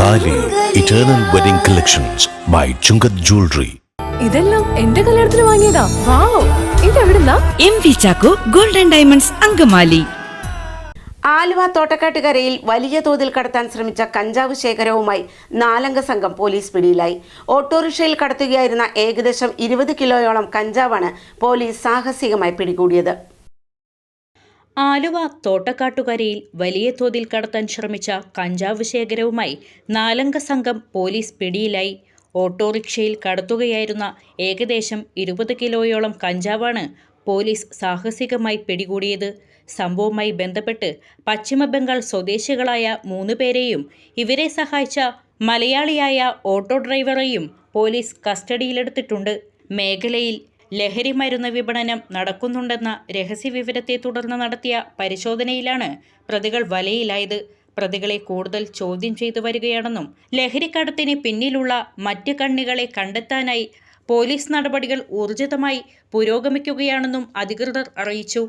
താലി eternal wedding collections by Chungath jewellery. ഇതെല്ലാം എന്റെ കല്യാണത്തിന് വാങ്ങിയതാ. വാവ്, ഇതെവിടുന്നാ? MV Chacko golden diamonds Angamaly. Aluva തോട്ടക്കാട്ടുകരയിൽ വലിയ തോതിൽ കടത്താൻ ശ്രമിച്ച കഞ്ചാവ് ശേഖരവുമായി 4 അംഗ സംഘം പോലീസ് പിടിയിലായി. ഓട്ടോറിക്ഷയിൽ കടത്തുകയായിരുന്ന ഏകദേശം 20 കിലോയോളം കഞ്ചാവാണ് പോലീസ് സാഹസികമായി പിടികൂടിയത്. ആലുവ തോട്ടക്കാട്ടുകരയിൽ വലിയ തോതിൽ കടത്താൻ ശ്രമിച്ച കഞ്ചാവ് ശേഖരവുമായി 4 അംഗ സംഘം പോലീസ് പിടിയിലായി. ഓട്ടോറിക്ഷയിൽ കടത്തുകയായിരുന്ന ഏകദേശം 20 കിലോയോളം കഞ്ചാവാണ് പോലീസ് സാഹസികമായി പിടികൂടിയത്. സംഭവവുമായി ബന്ധപ്പെട്ട് പശ്ചിമബംഗാൾ സ്വദേശികളായ 3 പേരെയും ഇവരെ സഹായിച്ച മലയാളിയായ ഓട്ടോ ഡ്രൈവറെയും പോലീസ് കസ്റ്റഡിയിലെടുത്തിട്ടുണ്ട്. മേഖലയിൽ ലഹരി മരുന്ന് വിപണനം നടക്കുന്നുണ്ടെന്ന രഹസ്യവിവരത്തെ തുടർന്ന് നടത്തിയ പരിശോധനയിലാണ് പ്രതികൾ വലയിലായത്. പ്രതികളെ കൂടുതൽ ചോദ്യം ചെയ്തു വരികയാണെന്നും ലഹരിക്കടത്തിന് പിന്നിലുള്ള മറ്റ് കണ്ണികളെ കണ്ടെത്താനായി പോലീസ് നടപടികൾ ഊർജിതമായി പുരോഗമിക്കുകയാണെന്നും അധികൃതർ അറിയിച്ചു.